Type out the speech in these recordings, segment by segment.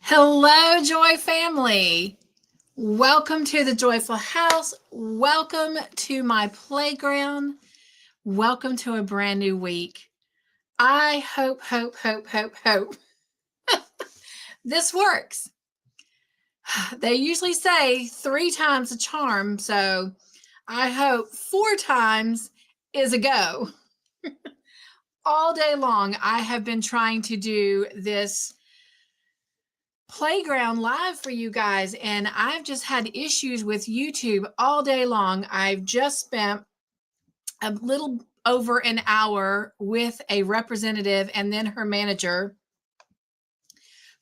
Hello, Joy family. Welcome to the Joyful House. Welcome to my playground. Welcome to a brand new week. I hope this works. They usually say 3 times a charm, so I hope 4 times is a go. All day long, I have been trying to do this playground live for you guys, and I've just had issues with YouTube all day long. I've just spent a little over an hour with a representative and then her manager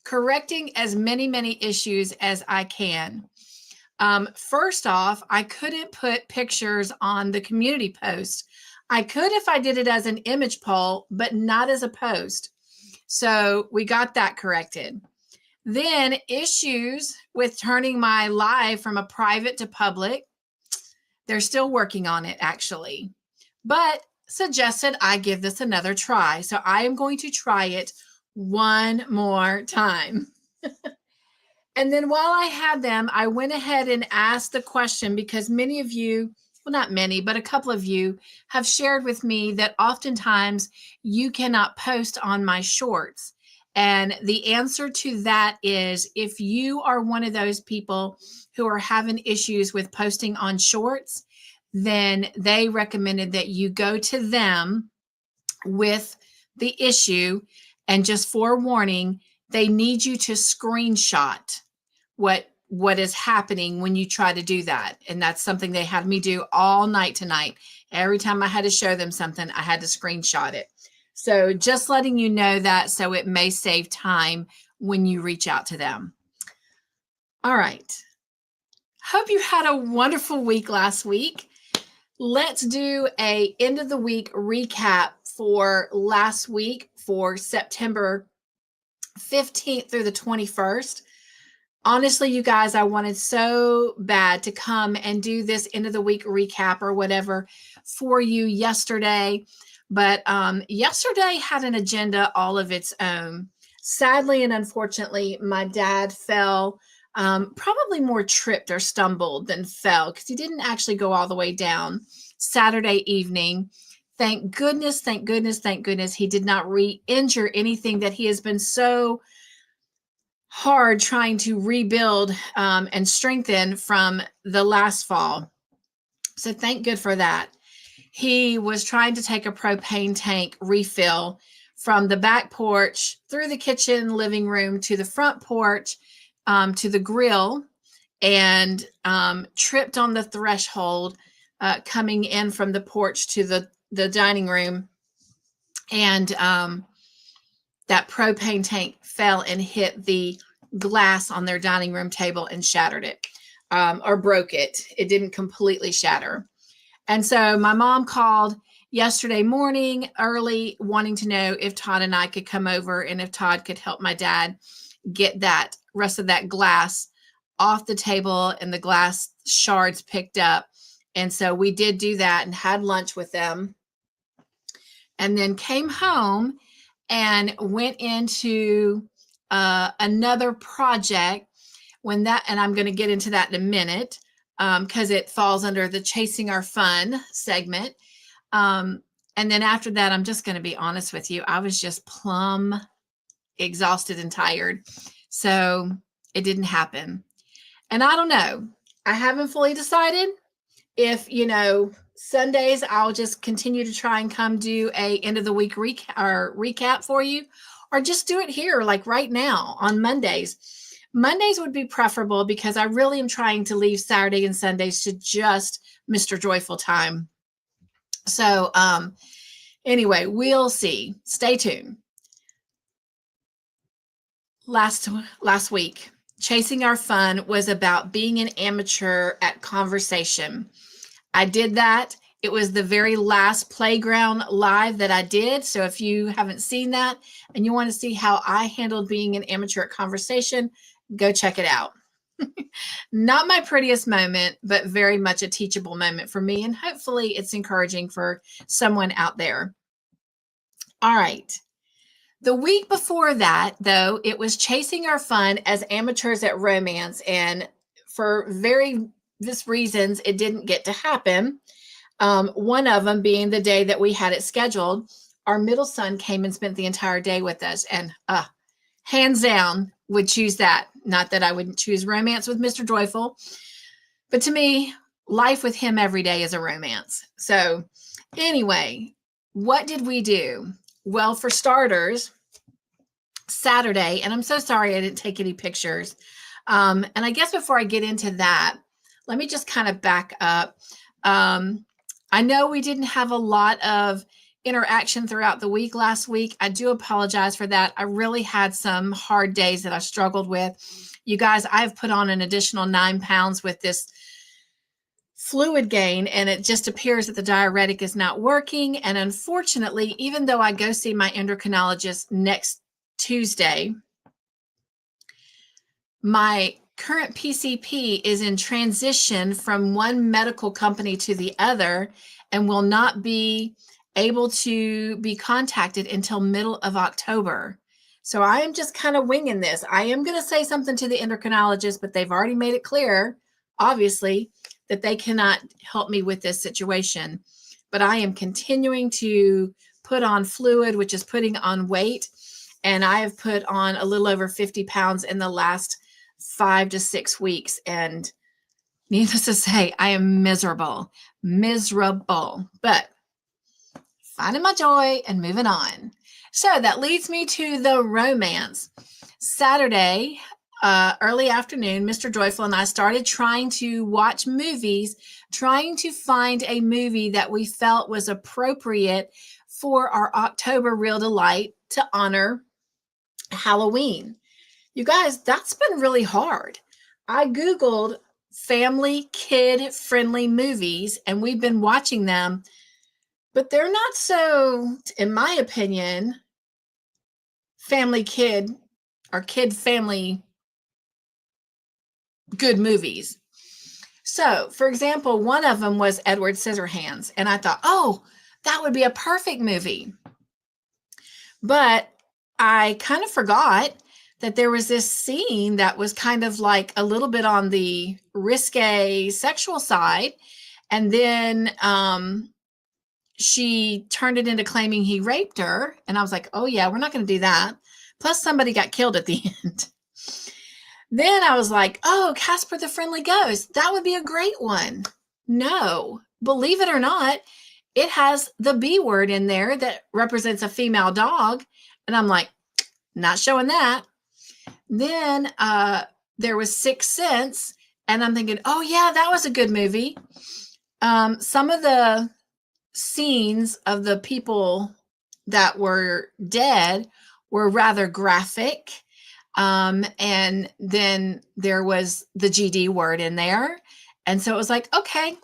correcting as many issues as I can. First off, I couldn't put pictures on the community post. I could if I did it as an image poll, but not as a post. So we got that corrected. Then issues with turning my live from a private to public. They're still working on it, actually, but suggested I give this another try. So I am going to try it one more time. And then while I had them, I went ahead and asked the question because many of you, well, not many, but a couple of you have shared with me that oftentimes you cannot post on my shorts. And the answer to that is if you are one of those people who are having issues with posting on shorts, then they recommended that you go to them with the issue. And just forewarning, they need you to screenshot what is happening when you try to do that. And that's something they had me do all night tonight. Every time I had to show them something, I had to screenshot it. So just letting you know that, so it may save time when you reach out to them. All right. Hope you had a wonderful week last week. Let's do a end of the week recap for last week for September 15th through the 21st. Honestly, you guys, I wanted so bad to come and do this end of the week recap or whatever for you yesterday. But yesterday had an agenda all of its own. Sadly and unfortunately, my dad fell, probably more tripped or stumbled than fell because he didn't actually go all the way down Saturday evening. Thank goodness he did not re-injure anything that he has been so hard trying to rebuild and strengthen from the last fall. So thank good for that. He was trying to take a propane tank refill from the back porch through the kitchen, living room to the front porch to the grill, and tripped on the threshold coming in from the porch to the dining room. And that propane tank fell and hit the glass on their dining room table and shattered it or broke it. It didn't completely shatter. And so my mom called yesterday morning early wanting to know if Todd and I could come over and if Todd could help my dad get that rest of that glass off the table and the glass shards picked up. And so we did do that and had lunch with them and then came home and went into another project and I'm going to get into that in a minute because it falls under the Chasing Our Fun segment. And then after that, I'm just going to be honest with you. I was just plumb exhausted and tired. So it didn't happen. And I don't know. I haven't fully decided if, Sundays, I'll just continue to try and come do a end of the week recap for you, or just do it here, like right now on Mondays. Mondays would be preferable because I really am trying to leave Saturday and Sundays to just Mr. Joyful time. So anyway, we'll see. Stay tuned. Last week, Chasing Our Fun was about being an amateur at conversation. I did that. It was the very last playground live that I did. So if you haven't seen that and you want to see how I handled being an amateur at conversation, go check it out. Not my prettiest moment, but very much a teachable moment for me. And hopefully it's encouraging for someone out there. All right. The week before that, though, it was chasing our fun as amateurs at romance. And for various reasons, it didn't get to happen. One of them being the day that we had it scheduled. Our middle son came and spent the entire day with us. And hands down, would choose that. Not that I wouldn't choose romance with Mr. Joyful, but to me, life with him every day is a romance. So, anyway, what did we do? Well, for starters, Saturday, and I'm so sorry I didn't take any pictures. And I guess before I get into that, let me just kind of back up. I know we didn't have a lot of interaction throughout the week last week. I do apologize for that. I really had some hard days that I struggled with. You guys, I've put on an additional 9 pounds with this fluid gain, and it just appears that the diuretic is not working. And unfortunately, even though I go see my endocrinologist next Tuesday, my current PCP is in transition from one medical company to the other and will not be able to be contacted until middle of October. So I am just kind of winging this. I am going to say something to the endocrinologist, but they've already made it clear, obviously, that they cannot help me with this situation. But I am continuing to put on fluid, which is putting on weight. And I have put on a little over 50 pounds in the last 5 to 6 weeks. And needless to say, I am miserable. But finding my joy and moving on. So that leads me to the romance. Saturday, early afternoon, Mr. Joyful and I started trying to watch movies, trying to find a movie that we felt was appropriate for our October Real Delight to honor Halloween. You guys, that's been really hard. I Googled family kid-friendly movies, and we've been watching them, but they're not so, in my opinion, family kid or kid family good movies. So, for example, one of them was Edward Scissorhands, and I thought, oh, that would be a perfect movie. But I kind of forgot that there was this scene that was kind of like a little bit on the risque sexual side. And then she turned it into claiming he raped her. And I was like, oh, yeah, we're not going to do that. Plus, somebody got killed at the end. Then I was like, oh, Casper the Friendly Ghost. That would be a great one. No, believe it or not, it has the B word in there that represents a female dog. And I'm like, not showing that. Then there was Sixth Sense. And I'm thinking, oh, yeah, that was a good movie. Some of the scenes of the people that were dead were rather graphic. And then there was the GD word in there. And so it was like, okay,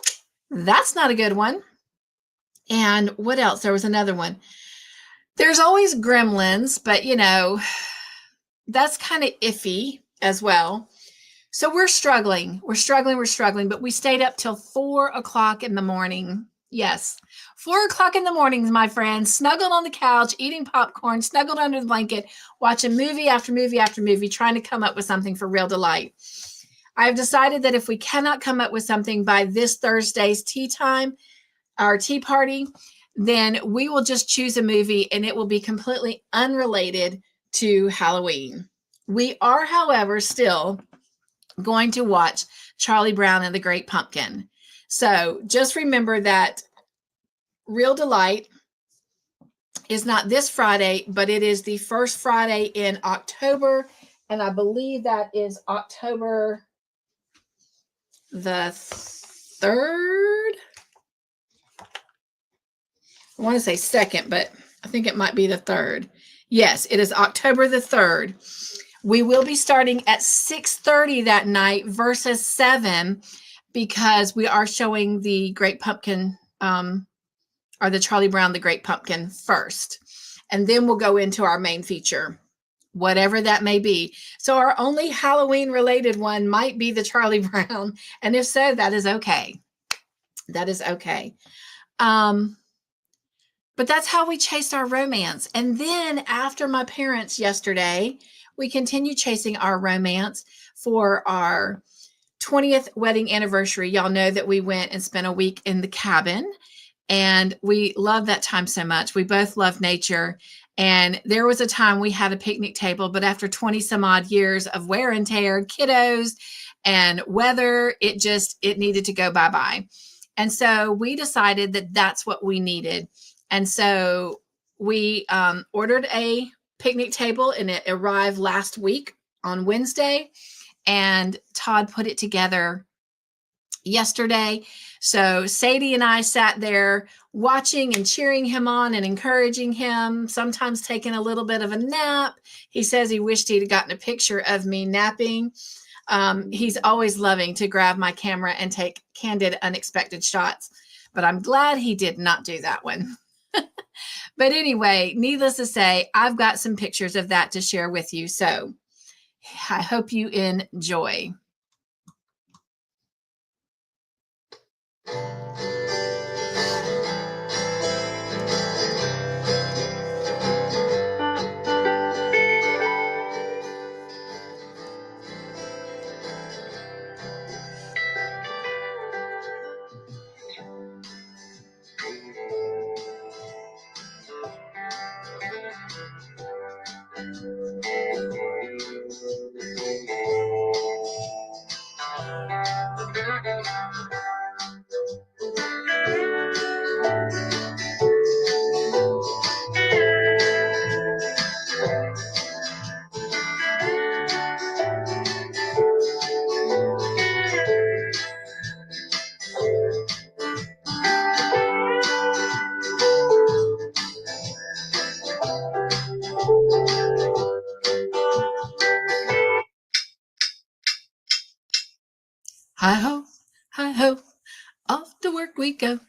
that's not a good one. And what else? There was another one. There's always Gremlins, but you know, that's kind of iffy as well. So we're struggling, but we stayed up till 4 o'clock in the morning. Yes, 4 o'clock in the morning, my friends, snuggled on the couch, eating popcorn, snuggled under the blanket, watching movie after movie after movie, trying to come up with something for Real Delight. I've decided that if we cannot come up with something by this Thursday's tea time, our tea party, then we will just choose a movie and it will be completely unrelated to Halloween. We are, however, still going to watch Charlie Brown and the Great Pumpkin. So just remember that Real Delight is not this Friday, but it is the first Friday in October. And I believe that is October the 3rd. I want to say 2nd, but I think it might be the 3rd. Yes, it is October the 3rd. We will be starting at 6:30 that night versus 7 because we are showing the Great Pumpkin or the Charlie Brown, the Great Pumpkin first. And then we'll go into our main feature, whatever that may be. So our only Halloween related one might be the Charlie Brown. And if so, that is okay. That is okay. But that's how we chased our romance. And then after my parents yesterday, we continued chasing our romance for our 20th wedding anniversary. Y'all know that we went and spent a week in the cabin, and we love that time so much. We both love nature. And there was a time we had a picnic table, but after 20 some odd years of wear and tear, kiddos and weather, it needed to go bye-bye. And so we decided that that's what we needed. And so we ordered a picnic table, and it arrived last week on Wednesday. And Todd put it together yesterday. So Sadie and I sat there watching and cheering him on and encouraging him, sometimes taking a little bit of a nap. He says he wished he'd gotten a picture of me napping. He's always loving to grab my camera and take candid, unexpected shots, but I'm glad he did not do that one. But anyway, needless to say, I've got some pictures of that to share with you. So I hope you enjoy. Hi-ho, hi-ho, off to work we go.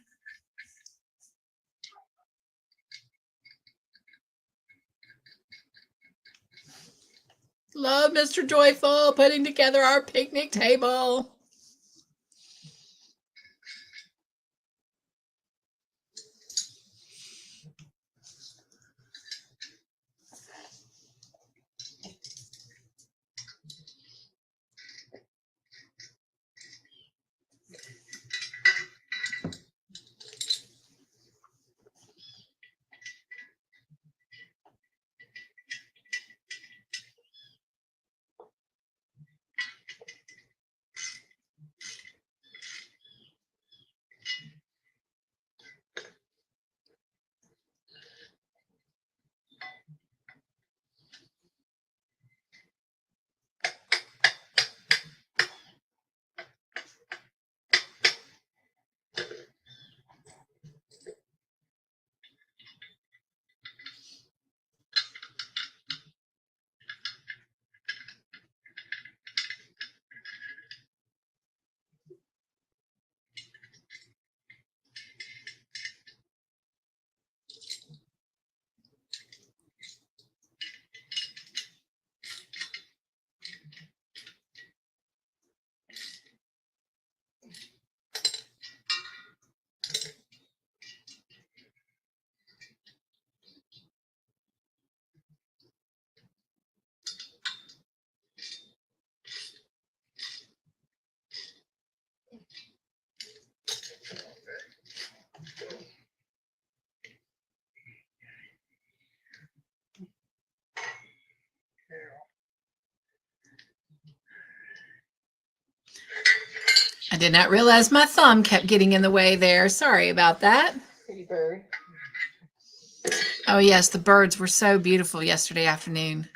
Love Mr. Joyful putting together our picnic table. I did not realize my thumb kept getting in the way there. Sorry about that. Pretty bird. Oh, yes, the birds were so beautiful yesterday afternoon.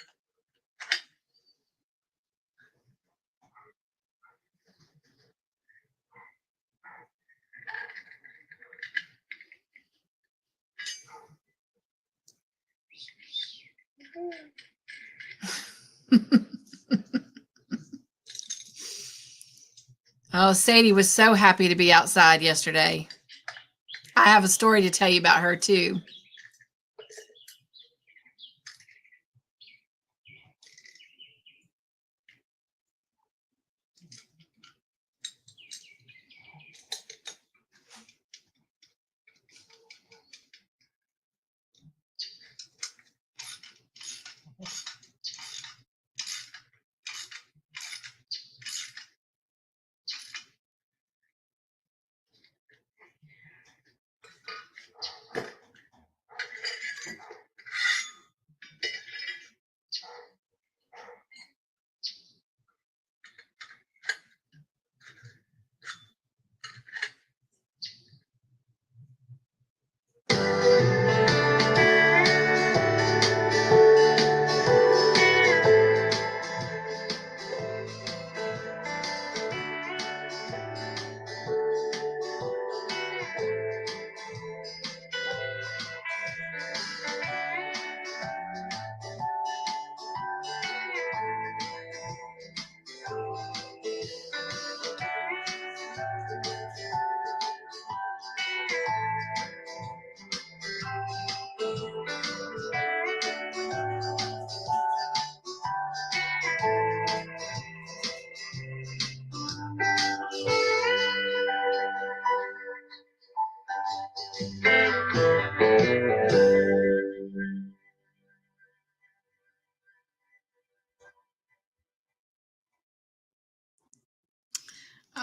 Oh, Sadie was so happy to be outside yesterday. I have a story to tell you about her, too.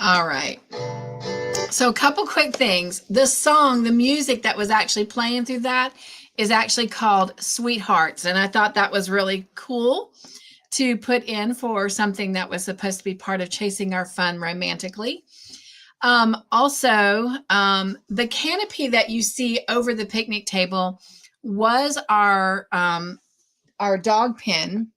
All right. So a couple quick things. The song, the music that was actually playing through that is actually called Sweethearts. And I thought that was really cool to put in for something that was supposed to be part of chasing our fun romantically. Also, the canopy that you see over the picnic table was our dog pen.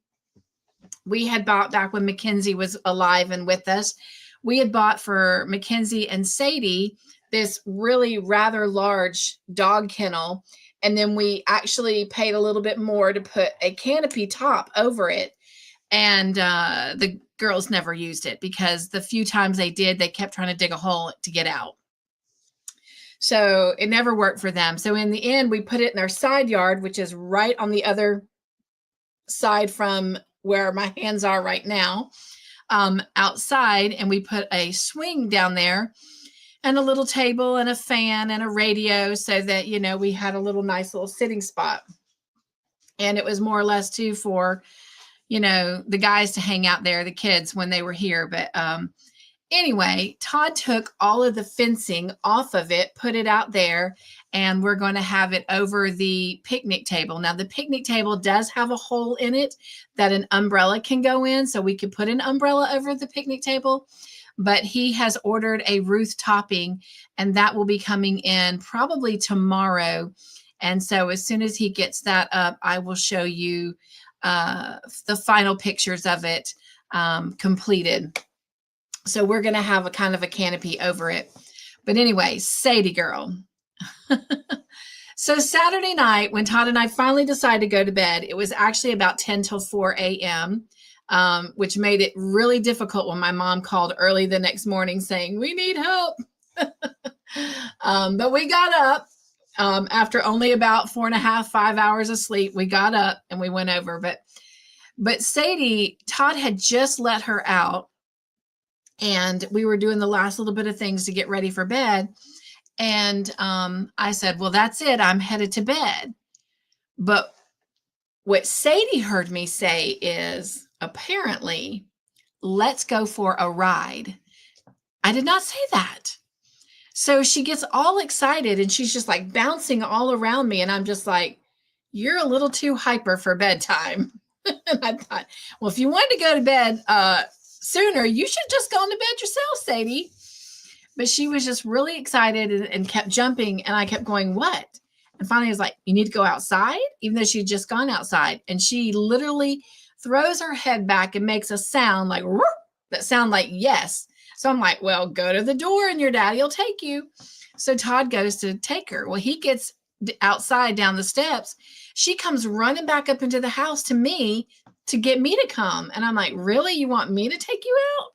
We had bought back when Mackenzie was alive and with us. We had bought for Mackenzie and Sadie this really rather large dog kennel. And then we actually paid a little bit more to put a canopy top over it. And the girls never used it because the few times they did, they kept trying to dig a hole to get out. So it never worked for them. So in the end, we put it in our side yard, which is right on the other side from where my hands are right now, outside. And we put a swing down there and a little table and a fan and a radio so that, you know, we had a little nice little sitting spot. And it was more or less too for, you know, the guys to hang out there, the kids when they were here. But anyway, Todd took all of the fencing off of it, put it out there, and we're going to have it over the picnic table. Now, the picnic table does have a hole in it that an umbrella can go in, so we could put an umbrella over the picnic table. But he has ordered a roof topping, and that will be coming in probably tomorrow. And so as soon as he gets that up, I will show you the final pictures of it completed. So we're going to have a kind of a canopy over it. But anyway, Sadie girl. So Saturday night, when Todd and I finally decided to go to bed, it was actually about 10 till 4 a.m., which made it really difficult when my mom called early the next morning saying, we need help. But we got up. After only about 4.5, 5 hours of sleep, we got up and we went over. But Sadie, Todd had just let her out, and we were doing the last little bit of things to get ready for bed. And I said, well, that's it. I'm headed to bed. But what Sadie heard me say is, apparently, let's go for a ride. I did not say that. So she gets all excited and she's just like bouncing all around me. And I'm just like, you're a little too hyper for bedtime. And I thought, well, if you wanted to go to bed sooner, you should just go to bed yourself, Sadie. But she was just really excited and kept jumping. And I kept going, what? And finally I was like, you need to go outside, even though she'd just gone outside. And she literally throws her head back and makes a sound like, whoop, that sound like yes. So I'm like, well, go to the door and your daddy will take you. So Todd goes to take her. Well, he gets outside down the steps. She comes running back up into the house to me to get me to come. And I'm like, really? You want me to take you out?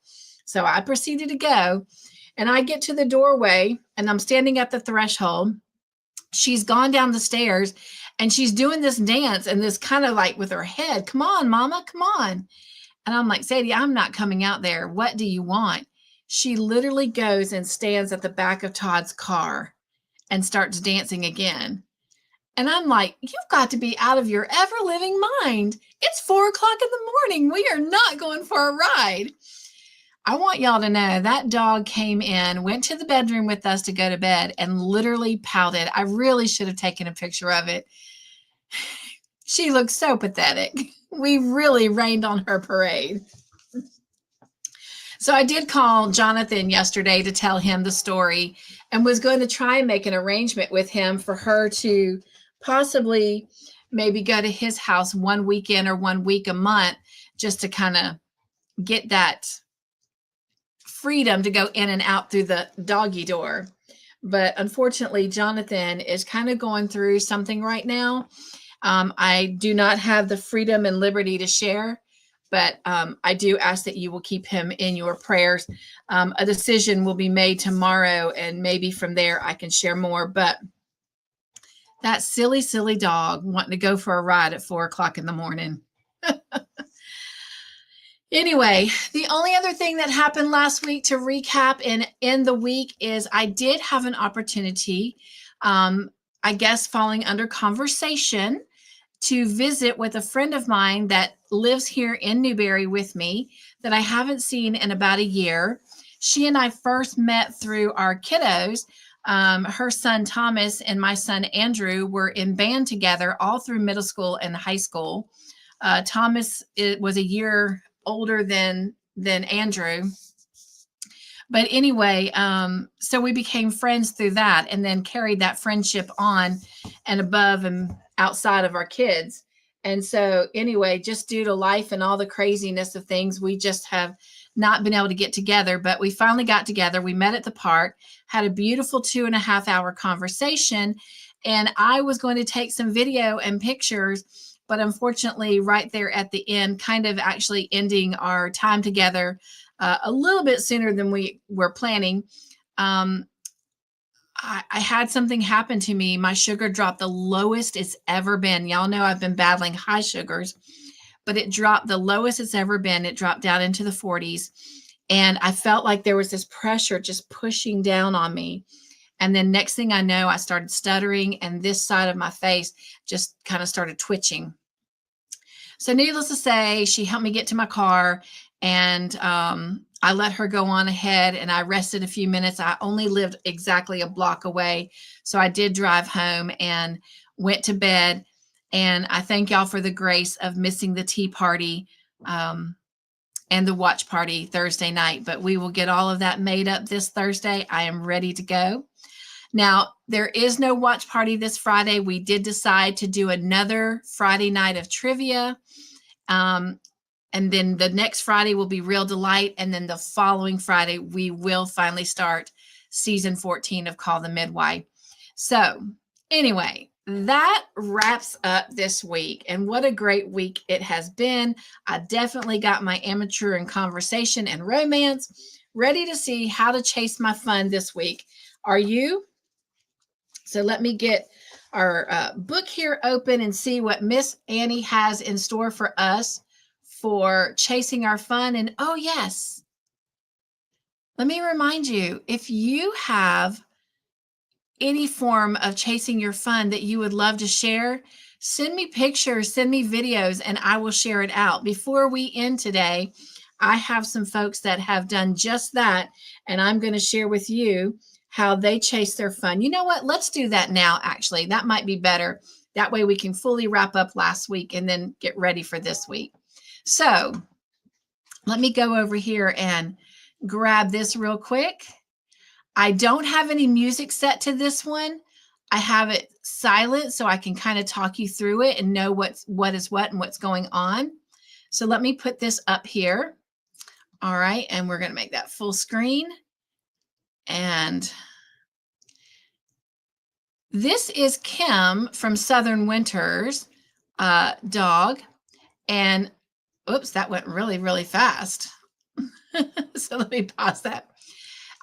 So I proceeded to go. And I get to the doorway and I'm standing at the threshold. She's gone down the stairs and she's doing this dance and this kind of like with her head, come on, mama, come on. And I'm like, Sadie, I'm not coming out there. What do you want? She literally goes and stands at the back of Todd's car and starts dancing again. And I'm like, you've got to be out of your ever-living mind. It's 4 o'clock in the morning. We are not going for a ride. I want y'all to know that dog came in, went to the bedroom with us to go to bed, and literally pouted. I really should have taken a picture of it. She looked so pathetic. We really rained on her parade. So I did call Jonathan yesterday to tell him the story and was going to try and make an arrangement with him for her to possibly maybe go to his house one weekend or 1 week a month just to kind of get that freedom to go in and out through the doggy door. But unfortunately, Jonathan is kind of going through something right now. I do not have the freedom and liberty to share, but I do ask that you will keep him in your prayers. A decision will be made tomorrow, and maybe from there I can share more. But that silly, silly dog wanting to go for a ride at 4 o'clock in the morning. Anyway, the only other thing that happened last week to recap and end the week is I did have an opportunity, I guess falling under conversation, to visit with a friend of mine that lives here in Newberry with me that I haven't seen in about a year. She and I first met through our kiddos. Her son Thomas and my son Andrew were in band together all through middle school and high school. Thomas was a year older than Andrew. But anyway, so we became friends through that, and then carried that friendship on and above and outside of our kids. And so anyway, just due to life and all the craziness of things, we just have not been able to get together. But we finally got together. We met at the park, had a beautiful 2.5-hour conversation, and I was going to take some video and pictures. But unfortunately, right there at the end, kind of actually ending our time together a little bit sooner than we were planning. I had something happen to me. My sugar dropped the lowest it's ever been. Y'all know I've been battling high sugars, but it dropped the lowest it's ever been. It dropped down into the 40s. And I felt like there was this pressure just pushing down on me. And then next thing I know, I started stuttering, and this side of my face just kind of started twitching. So needless to say, she helped me get to my car, and I let her go on ahead, and I rested a few minutes. I only lived exactly a block away. So I did drive home and went to bed. And I thank y'all for the grace of missing the tea party and the watch party Thursday night. But we will get all of that made up this Thursday. I am ready to go. Now, there is no watch party this Friday. We did decide to do another Friday night of trivia. And then the next Friday will be Real Delight. And then the following Friday, we will finally start season 14 of Call the Midwife. So anyway, that wraps up this week. And what a great week it has been. I definitely got my amateur in conversation and romance ready to see how to chase my fun this week. Are you? So let me get our book here open and see what Miss Annie has in store for us for chasing our fun. And oh yes, let me remind you, if you have any form of chasing your fun that you would love to share, send me pictures, send me videos, and I will share it out. Before we end today, I have some folks that have done just that, and I'm going to share with you how they chase their fun. You know what? Let's do that now, actually. That might be better. That way we can fully wrap up last week and then get ready for this week. So let me go over here and grab this real quick. I don't have any music set to this one. I have it silent so I can kind of talk you through it and know what is what and what's going on. So let me put this up here. All right, and we're going to make that full screen. And this is Kim from Southern Winters dog. And oops, that went really, really fast. So let me pause that.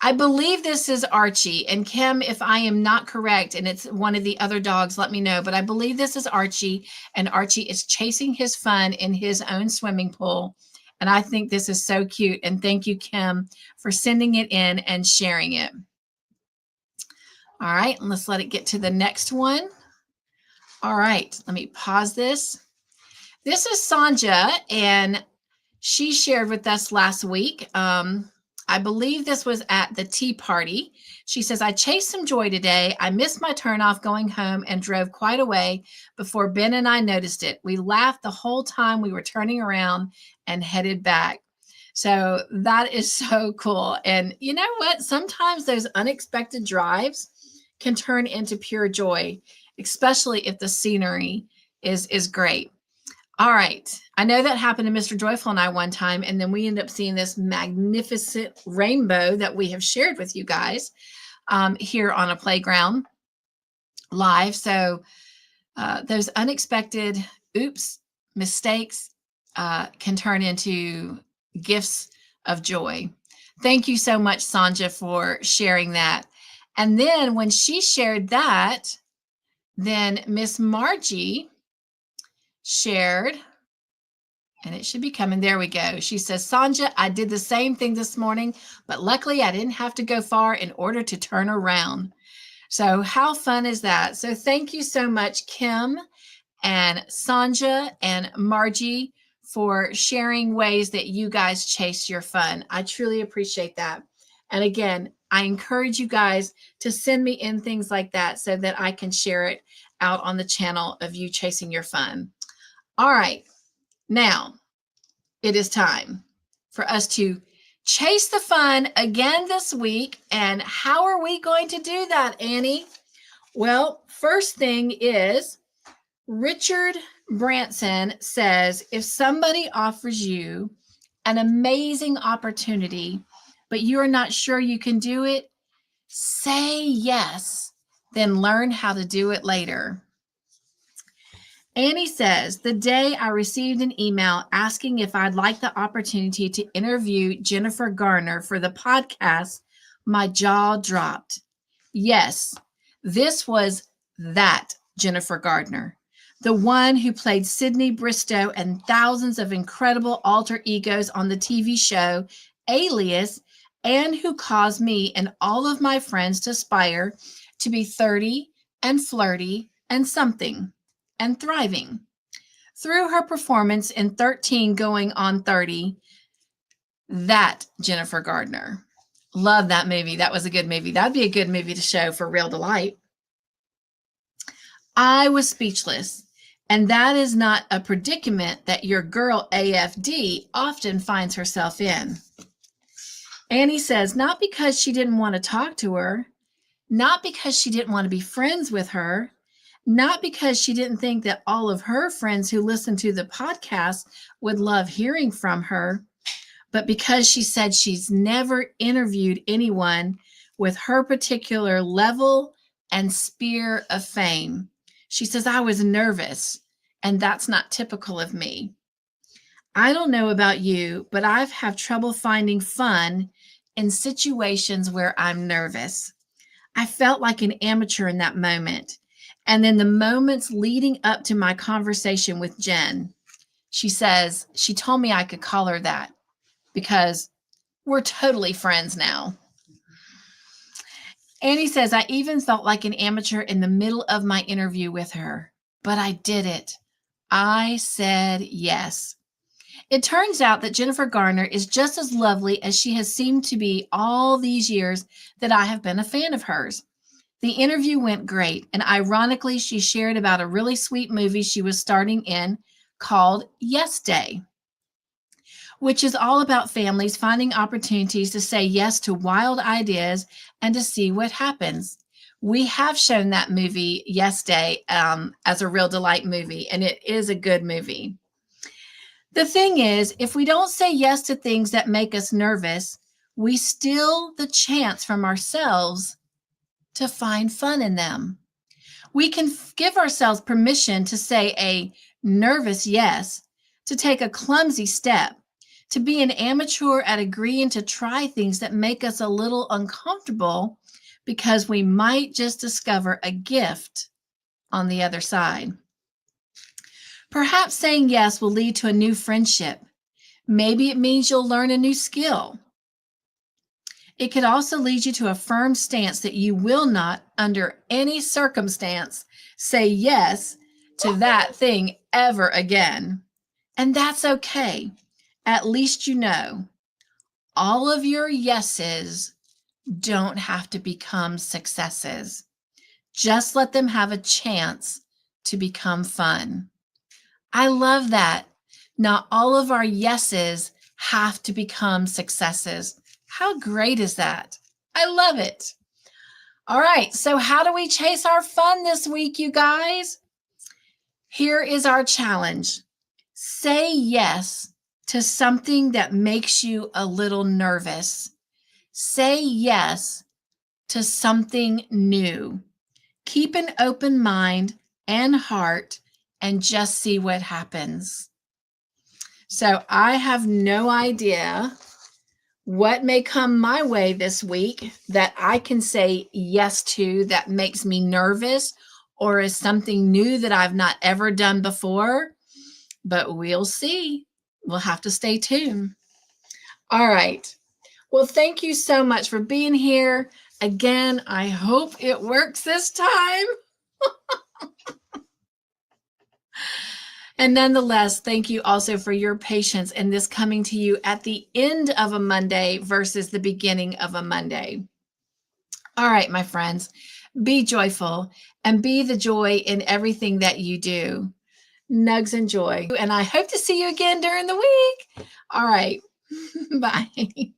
I believe this is Archie. And Kim, if I am not correct, and it's one of the other dogs, let me know. But I believe this is Archie, and Archie is chasing his fun in his own swimming pool. And I think this is so cute. And thank you, Kim, for sending it in and sharing it. All right, and let's let it get to the next one. All right, let me pause this. This is Sanja, and she shared with us last week. I believe this was at the tea party. She says, I chased some joy today. I missed my turnoff going home and drove quite a way before Ben and I noticed it. We laughed the whole time we were turning around and headed back. So that is so cool. And you know what? Sometimes those unexpected drives can turn into pure joy, especially if the scenery is great. All right. I know that happened to Mr. Joyful and I one time, and then we ended up seeing this magnificent rainbow that we have shared with you guys here on a playground live. So those unexpected mistakes can turn into gifts of joy. Thank you so much, Sanja, for sharing that. And then when she shared that, then Miss Margie shared, and it should be coming. There we go. She says, Sanja, I did the same thing this morning, but luckily I didn't have to go far in order to turn around. So how fun is that? So thank you so much, Kim and Sanja and Margie, for sharing ways that you guys chase your fun. I truly appreciate that. And again, I encourage you guys to send me in things like that so that I can share it out on the channel of you chasing your fun. All right, now it is time for us to chase the fun again this week. And how are we going to do that, Annie? Well, first thing is Richard Branson says, if somebody offers you an amazing opportunity, but you are not sure you can do it, say yes, then learn how to do it later. Annie says, the day I received an email asking if I'd like the opportunity to interview Jennifer Garner for the podcast, my jaw dropped. Yes, this was that Jennifer Gardner, the one who played Sydney Bristow and thousands of incredible alter egos on the TV show Alias, and who caused me and all of my friends to aspire to be 30 and flirty and something and thriving. Through her performance in 13 Going on 30, that Jennifer Gardner. Love that movie. That was a good movie. That'd be a good movie to show for Real Delight. I was speechless. And that is not a predicament that your girl AFD often finds herself in. Annie says, not because she didn't want to talk to her, not because she didn't want to be friends with her, not because she didn't think that all of her friends who listen to the podcast would love hearing from her, but because she said she's never interviewed anyone with her particular level and sphere of fame. She says, I was nervous, and that's not typical of me. I don't know about you, but I've had trouble finding fun in situations where I'm nervous. I felt like an amateur in that moment. And then the moments leading up to my conversation with Jen, she says, she told me I could call her that because we're totally friends now. Annie says, I even felt like an amateur in the middle of my interview with her, but I did it. I said yes. It turns out that Jennifer Garner is just as lovely as she has seemed to be all these years that I have been a fan of hers. The interview went great, and ironically, she shared about a really sweet movie she was starting in called Yes Day, which is all about families finding opportunities to say yes to wild ideas and to see what happens. We have shown that movie, Yes Day, as a Real Delight movie, and it is a good movie. The thing is, if we don't say yes to things that make us nervous, we steal the chance from ourselves to find fun in them. We can give ourselves permission to say a nervous yes, to take a clumsy step, to be an amateur at agreeing to try things that make us a little uncomfortable because we might just discover a gift on the other side. Perhaps saying yes will lead to a new friendship. Maybe it means you'll learn a new skill. It could also lead you to a firm stance that you will not, under any circumstance, say yes to that thing ever again. And that's okay. At least you know all of your yeses don't have to become successes. Just let them have a chance to become fun. I love that. Not all of our yeses have to become successes. How great is that? I love it. All right, so how do we chase our fun this week, you guys? Here is our challenge. Say yes to something that makes you a little nervous. Say yes to something new. Keep an open mind and heart and just see what happens. So I have no idea what may come my way this week that I can say yes to that makes me nervous or is something new that I've not ever done before, but we'll see. We'll have to stay tuned. All right. Well, thank you so much for being here. Again, I hope it works this time. And nonetheless, thank you also for your patience in this coming to you at the end of a Monday versus the beginning of a Monday. All right, my friends, be joyful and be the joy in everything that you do. Nugs and joy. And I hope to see you again during the week. All right. Bye.